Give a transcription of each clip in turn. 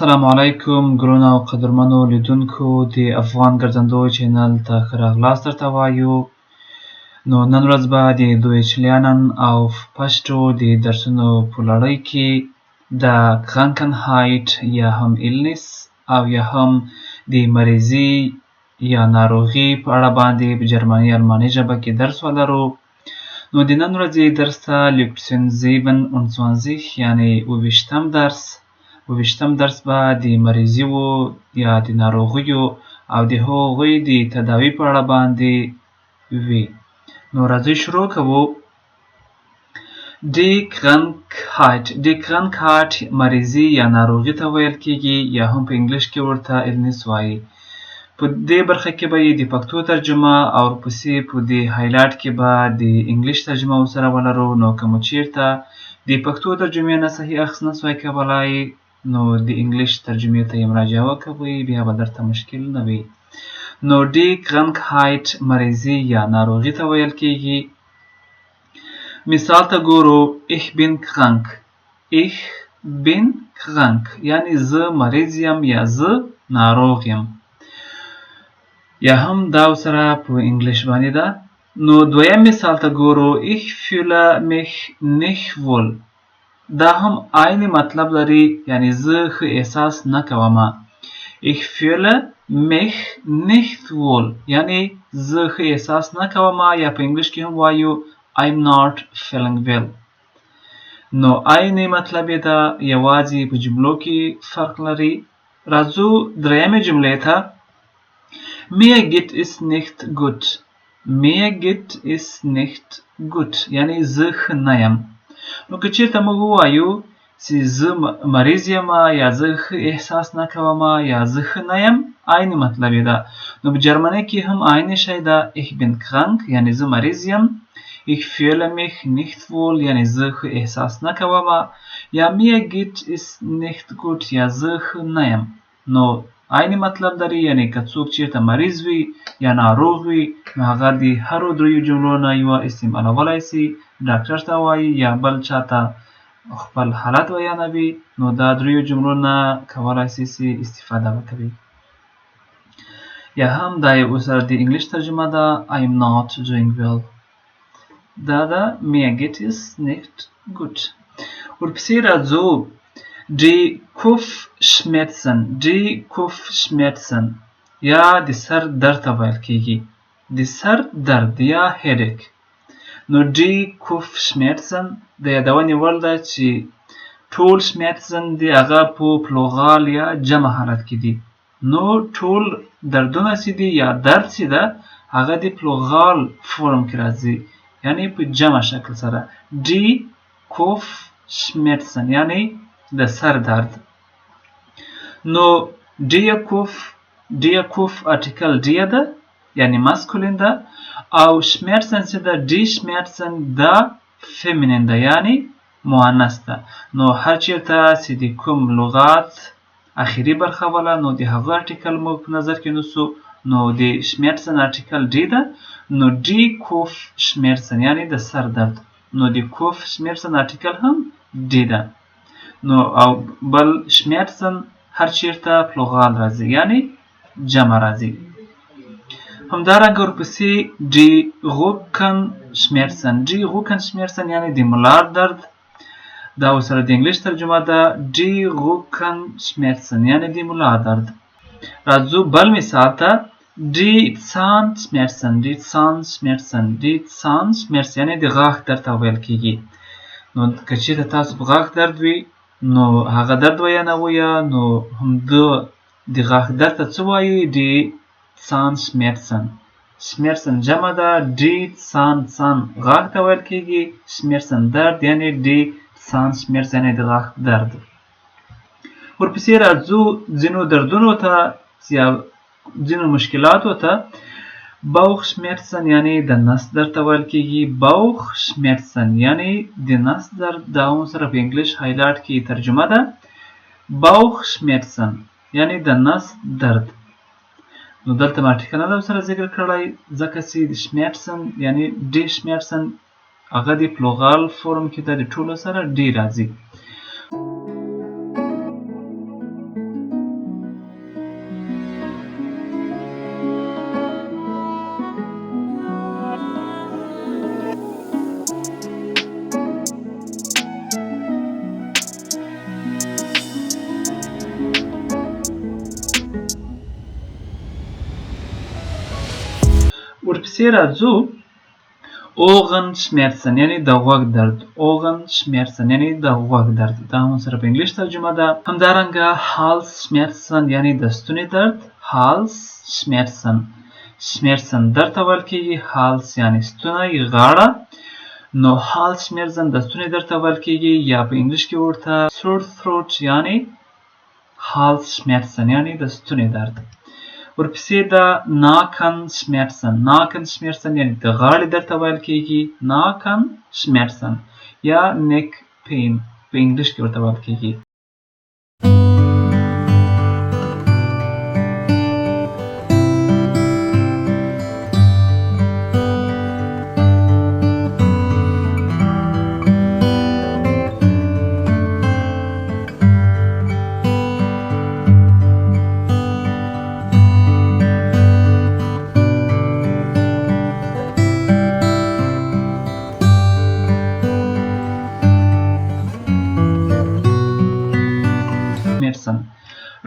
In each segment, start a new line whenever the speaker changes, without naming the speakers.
السلام علیکم ګرانو او قدرمنو لیدونکو د افغان ګرځندوی چینل ته ښه راغلاست درته وایو. نو نن ورځ به د دویچلیانن او پشتو د درسونو په لړۍ کې د کرانکنهایت یا هم ایلنس او یا هم د مریضي یا ناروغي په اړه باندې په جرمني الماني ژبه کې درس ولرو. نو د نن ورځې درس ته لیکسیون 27 یعنی 28م درس به د مریضیو یا د ناروغیو او د هغوی د تداوی په اړه باندې وي. نو راځئ شروع کوو. Die Krankheit مریضي یا ناروغي ته ویل کیږي یا هم په انګلیش کې ورته ایلنس وایي. په دې برخه کې به یې د پښتو ترجمه او ورپسې په دې هایلایټ کې به د انګلیش ترجمه ورسره ولرو. نو که مو چیرته د پښتو ترجمې نه صحیح اخذ نسوای کولی نو د انګلیش ترجمې ته یې مراجعه وکوئ، بیا به درته مشکل نه وي. نو Die Krankheit مریضي یا ناروغي ته ویل کیږي. مثال ته ګورو. Ich bin krank یعنی زه مریض یم یا زه ناروغ یم، یا هم دا سره په انګلیش باندې ده. نو دویم مثال ته ګورو. Ich fühle mich nicht wohl دا هم عین مطلب لري، یعنی زه ښه احساس نه کوم. Ich fühle mich nicht wohl یعنی زه ښه احساس نه کوم، یا په انګلیش کې هم وایو I'm not feeling well. نو عین مطلب یې ده، یوازې په جملو کې فرق لري. راځو درېیمې جملې ته. Mir geht es nicht gut یعنی زه ښه نه یم. نو که چېرته موږ ووایو چې زه مریض یم یا زه ښه احساس نه کوم یا زه ښه نه یم، عین مطلب یې ده. نو په جرمني کې هم عین شی ده. Ich bin krank یعنی زه مریض یم. Ich fühle mich nicht wohl یعنی زه ښه احساس نه کوم، یا mir geht es nicht gut یا زه ښه نه یم. نو عین مطلب لري، یعنی که څوک چېرته مریض وي یا ناروغ وي نو هغه د هرو دریو جملو نه یوه استعمالولی سي، ډاکټر ته وایي یا بل چاته خپل حالت بیانوي. نو دا دریو جملو نه کولی سي استفاده وکوي. یا هم دا یې ورسره د انګلیش ترجمه ده. I'm not doing well دا ده mir geht es nicht gut. ورپسې راځو. Die Kopfschmerzen یا د سر درد ته ویل کیږي. د سر درد یا headache. نو die Kopfschmerzen د یادونې وړ ده چې ټول schmerzen دی هغه په پلوغال یا جمع حالت کې دي. نو ټول دردونه چې دي یا درد چې ده هغه د پلوغال فورم کې راځي، یعنی په جمع شکل سره. Die Kopfschmerzen یعنی د سر درد. نو der Kopf artikel der ده یعنی maskulin ده، او schmerzen چې ده die schmerzen ده feminine ده یعنی مؤنث ده. نو هر چیرته چې د کوم لغات اخیری برخه وله نو د هغه article مو په نظر کې نیسو. نو د schmerzen article die ده، نو die Kopfschmerzen یعنی د سر درد. نو د Kopfschmerzen article هم die ده. نو او بل schmerzen هر چیرته پلوغال راځي یعنی جمع راځي. همدارنګه ورپسې die Rückenschmerzen یعنی د ملار درد. دا ورسره د انګلیش ترجمه ده. die Rückenschmerzen یعنی د ملا درد. راځو بل مثال ته. die Zahnschmerzen یعنی د غاښ درد ته ویل کیږي. نو که چېرته تاسو په غاښ درد وي نو هغه درد بیانوئ، نو همدا د غاښ درد ته څه وایي؟ die Zahnschmerzen جمع ده. die Zahn غاښ ته ویل کیږي. schmerzen درد یعنی die Zahnschmerzen یعنی د غاښ درد. ورپسې راځو ځینو دردونو ته یا ځینو مشکلاتو ته. Bauchschmerzen یعنی د نس درد ته ویل کیږي. Bauchschmerzen یعنی د نس درد. دا هم سره په انګلیش هایلایټ کې ترجمه ده. Bauchschmerzen یعنی د نس درد. نو دلته ما ټکه نه ده سره ذکر کړی ځکه چې د schmerzen یعنی die schmerzen هغه د پلوغال فورم کې ده، د ټولو سره دی راځي. ورپسې راځو Ohrenschmerzen یعنی د غوږ درد. Ohrenschmerzen یعنی د غوږ درد. دا هم سره په انګلیش ترجمه ده. همدارنګه Halsschmerzen یعنی د ستوني درد. Halsschmerzen. Schmerzen درد ته ویل کېږي. Hals یعنی ستونی غاړه. نو Halsschmerzen د ستوني درد ته ویل کېږي یا په انګلیش کې ورته sore throat یعنی Halsschmerzen یعنی د ستوني درد. ورپسې دا Nackenschmerzen. Nackenschmerzen یعنی د غاړې درد ته ویل کېږي. Nackenschmerzen یا neck pain په انګلیش کې ورته ویل کېږي.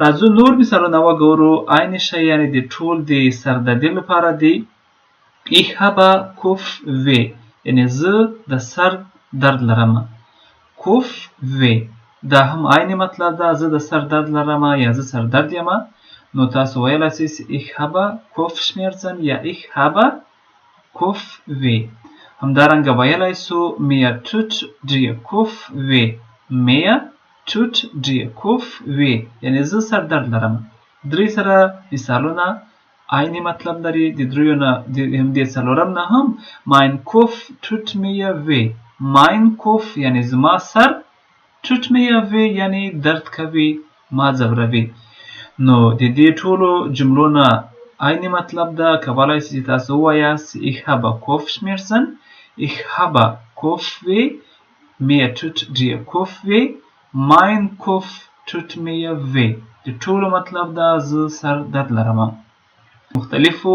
راځو نور مثالونه وګورو. عین شی یعنی د ټول د سردردي لپاره دی. Ich habe Kopfweh یعنی زه د سر درد لرم. Kopfweh دا هم عین مطلب ده. زه د سر درد لرم یا زه سر درد یم. نو تاسو ویلی شئ Ich habe Kopfschmerzen یا Ich habe Kopfweh. همدارنګه ویلی شو Mir tut der Kopf weh. Mir tut der Kopf weh یعنی زه سر درد لرم. درې سره مثالونه عیني مطلب لري. د دریو نه د څلورم نه هم Mein Kopf tut mir weh. Mein Kopf یعنی زما سر. tut mir weh یعنی درد کوي ما ځوروي. نو د دې ټولو جملو نه عیني مطلب ده. کولی شئ چې تاسو ووایاست Ich habe Kopfschmerzen. Ich habe Kopfweh. Mir tut der Kopf weh. Mein Kopf tut mir weh. د ټولو مطلب ده زه سر درد لرم. مختلفو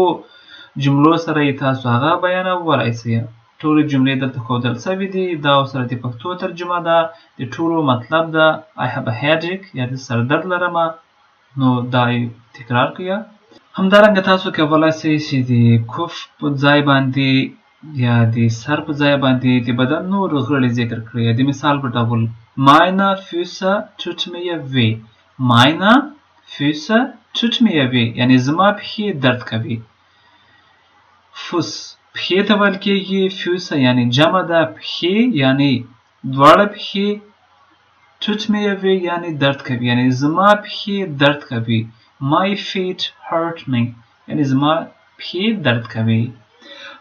جملو سره یې تاسو هغه بیانولی شئ. ټولې جملې دلته ښودل شوي دي. دا سره د پښتو ترجمه ده. د ټولو مطلب ده I have a headache یا د سر درد لرم. نو دا یې تکرار کړئ. همدارنګه تاسو کولی شئ چې د کوف په ځای باندې یا د سر په ځای باندې د بدن نور غړي ذکر کړئ. د مثال په ډول Meine Füße tut mir weh. Meine Füße tut mir weh یعنی زما پښې درد کوي. Fuß پښې ته ویل کېږي. Füße یعنی جمع ده. پښې یعنی دواړه پښې. tut mir weh یعنی درد کوي یعنی زما پښې درد کوي. My feet hurt me یعنی زما پښې درد کوي.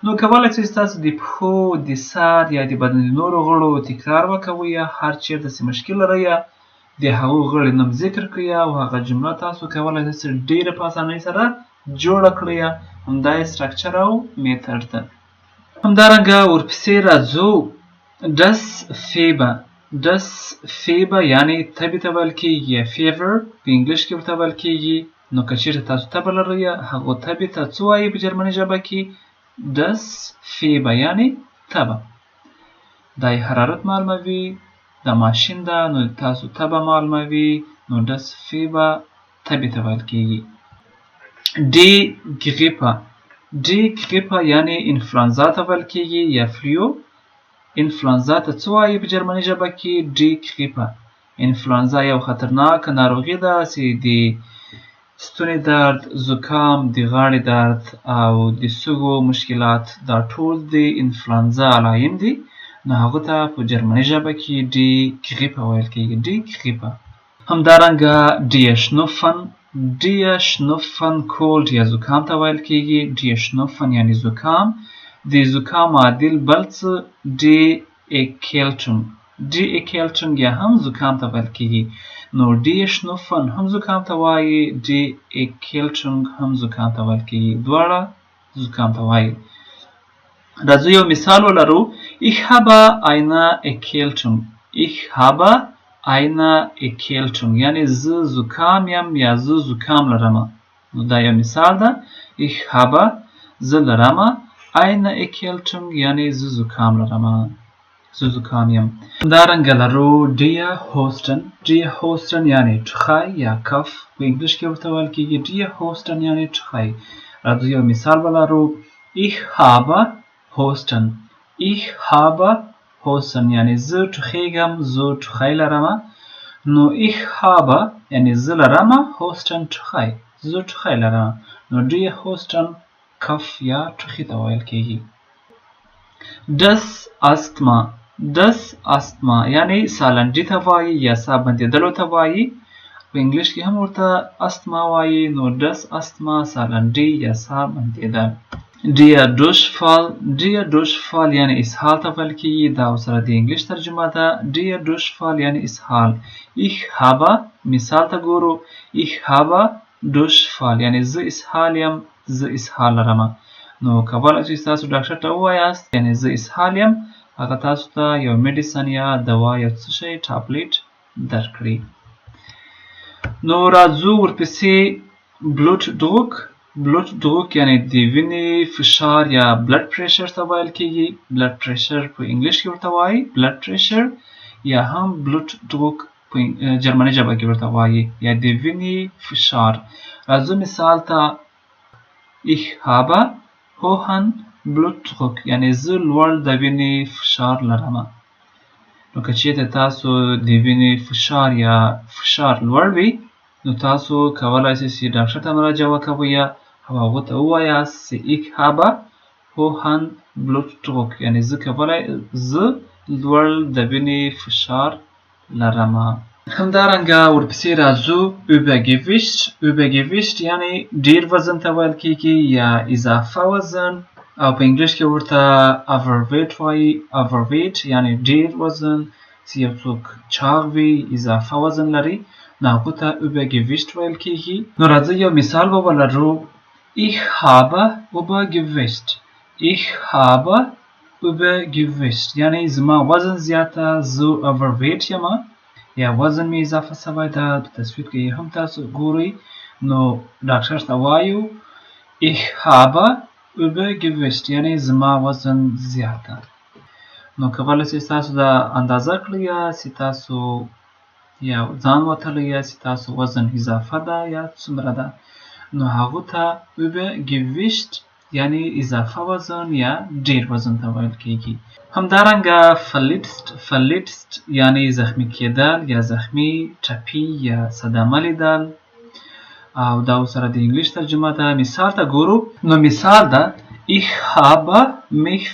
نو کولی شئ تاسو د پښو د سر یا د بدن د نورو غړو تکرار وکوئ یا هر چیرته چې مشکل لرئ د هغو غړي نوم ذکر کړئ او هغه جمله تاسو کولی شئ چې ډېره په اسانۍ سره جوړه کړئ. همدا یې سټرکچر او میتھډ ده. همدارنګه ورپسې راځو Das Fieber. Das Fieber یعنی تبې ته ویل کېږي یا fever په انګلیش کې ورته ویل کېږي. نو که چیرته تاسو تبه لرئ هغو تبې ته څه وایي په جرمني ژبه کې؟ Das Fieber یعنی تبه. دا یې حرارت معلوموي. دا ماشین ده نو تاسو تبه معلوموي. نو Das Fieber تبې ته ویل کېږي. Die Grippe. Die Grippe یعنی انفلانزا ته ویل کېږي یا فلو. انفلانزا ته څه وایي په جرمني ژبه کې؟ Die Grippe. انفلانزا یو خطرناکه ناروغي ده چې د ستوني درد، زکام، د غاړې درد او د سږو مشکلات دا ټول د انفلانزا علایم دي. نو هغه ته په جرمني ژبه کې Die Grippe ویل کېږي. Die Grippe. همدارنګه Die Schnupfen. Die Schnupfen cold یا زکام ته ویل کېږي. Die Schnupfen یعنی زکام. د زکام معادل بل څه Die Erkältung. Die Erkältung یا هم زکام ته ویل کېږي. نو Die Schnupfen هم زکام ته وایي. Die Erkältung هم زکام ته ویل کېږي. دواړه زکام ته وایي. راځو یو مثال ولرو. Ich habe eine Erkältung. Ich habe eine Erkältung یعنی زه زکام یم یا زه زکام لرم. نو دا یو مثال ده. Ich habe زه لرم. Eine Erkältung یعنی زه زکام لرم. زه زکام یم. همدارنګه لرو Der Husten. Der Husten یعنی ټوخی یا کف په انګلیش کې ورته ویل کېږي. Der Husten یعنی ټوخی. راځو یو مثال ولرو. ich habe Husten. Ich habe Husten یعنی زه ټوخیږم زه ټوخی لرمه نو ich habe یعنی زه لرمه Husten ټوخی زه ټوخی لرمه نو die Husten کف یا ټوخي ته ویل کیږي Das Asthma یعنی سالنډي ته وایي یا ساه بندېدلو ته وایي په انګلیش کې هم ورته استما وایي نو das Asthma سالنډي یا ساه بندېدل Der Durchfall یعنی اسهال ته ویل کیږي دا سره د انګلیش ترجمه ده Der Durchfall یعنی اسهال ich habe مثال ته ګورو ich habe Durchfall یعنی زه اسهال یم زه اسهال لرم نو کولای شئ تاسو ډاکټر ته ووایاست یعنی زه اسهال یم هغه تاسو ته یو میډیسن یا دوا یا څه شی ټابلیټ درکړي نو راځو ورپسې Blutdruck یعنی د وینې فشار یا بلډ پریشر ته ویل کیږي بلډ پریشر په انګلیش کې ورته وایي بلډ پریشر یا هم Blutdruck په جرمني ژبه کې ورته وایي یا د وینې فشار راځو مثال ته Ich habe hohen Blutdruck یعنی زه لوړ د وینې فشار لرم نو که چیرته تاسو د وینې فشار یا فشار لوړ وي نو تاسو کولای شئ چې ډاکټر ته مراجعه وکوئ یا هغه ته ووایاست چې Ich habe hohen Blutdruck یعنی زه لوړ د وینې فشار لرم همدارنګه ورپسې راځو Übergewicht یعنی ډیر وزن ته ویل کیږي یا اضافه وزن او په انګلیش کې ورته overweight وایي overweight یعنی ډیر وزن چې یو څوک چاغ وي اضافه وزن لري نو هغه ته Übergewicht ویل کیږي نو راځئ یو مثال ولرو Ich habe Übergewicht یعنی زما وزن زیاته زه overweight یم یا وزن می اضافه شوی ده په تصویر کې هم تاسو ګورئ نو ډاکټر ته وایو Ich habe Übergewicht یعنی زما وزن زیاته نو کولای شئ تاسو دا اندازه کړئ چې تاسو یا ځان وتلی یا چې تاسو وزن اضافه ده یا څومره ده نو هغه ته Übergewicht یعنی اضافه وزن یا ډیر وزن ته ویل کیږي همدارنګه verletzt یعنی زخمی کېدل یا زخمی ټپي یا صدمه لیدل او دا سره د انګلیش ترجمه ده مثال ته ګورو نو مثال ده Ich habe mich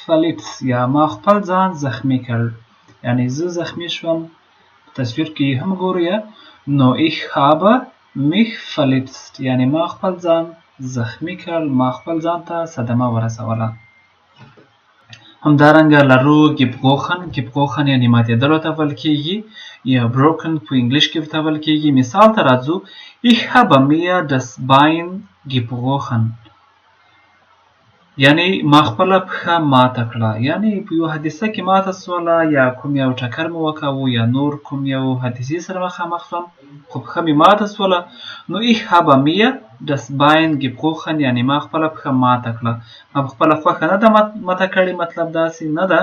verletzt یا ما خپل ځان زخمی کړ یعنی زه زخمی شوم په تصویر کې هم ګورئ نو Ich habe mich verletzt یعنی ما خپل ځان زخمی کړ ما خپل ځان ته صدمه ورسوله همدارنګه لرو gebrochen یعنی ماتېدلو ته ویل کیږي یا broken په انګلیش کې ورته ویل کیږي مثال ته راځو Ich habe mir das Bein gebrochen یعنی ما خپله پښه ماته کړه یعنی په یو حادثه کې ماته سوله یا کوم یو ټکر مې وکاوه یا نور کوم یو حادثې سره مخامخ شوم خو پښه مې ماته سوله نو Ich habe mir das Bein gebrochen یعنی ما خپله پښه ماته کړه ما په خپله خوښه نه ده ماته کړې مطلب داسې نه ده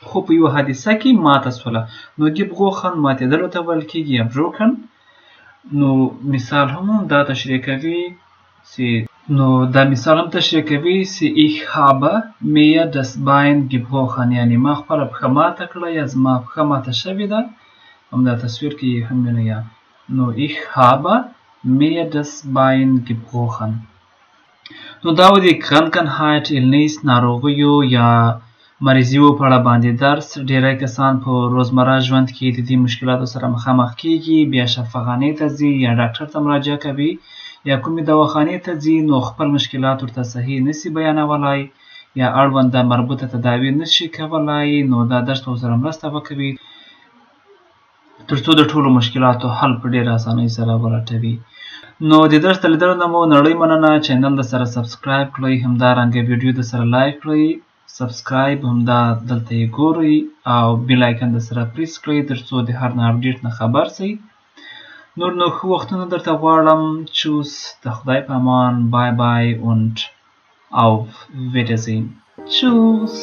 خو په یو حادثه کې ماته سوله نو gebrochen ماتېدلو ته ویل کیږي یا broken نو مثال هم دا تشریح کوي چې Ich habe mir das Bein gebrochen یعنی ما خپله پښه ماته کړه یا زما پښه ماته شوې ده همدا تصویر کې هم وینئ نو Ich habe mir das Bein gebrochen نو دا و د Krankheit Illness ناروغیو یا مریضیو په اړه باندې درس ډیری کسان په روزمره ژوند کې د دې مشکلاتو سره مخامخ کیږي بیا شفاخانې ته ځي یا ډاکټر ته مراجعه کوي یا کومې دواخانې ته ځي نو خپل مشکلات ورته صحیح نشي بیانولی یا اړونده مربوطه تداوی نشي کولی نو دا درس به ورسره مرسته وکوي تر څو د ټولو مشکلاتو حل په ډېره اسانۍ سره ولټوي نو د درس د لیدلو نه مو نړۍ مننه چینل د سره سبسکرایب کړئ همدارنګه ویډیو د سره لایک کړئ سبسکرایب همدا دلته یې ګورئ او بیل آیکن د سره پریس کړئ تر څو د هر نه اپډیټ نه خبر شئ نور نو ښه وختونه درته غواړم چوس د خدای په امان بای بای und auf Wiedersehen. Tschüss.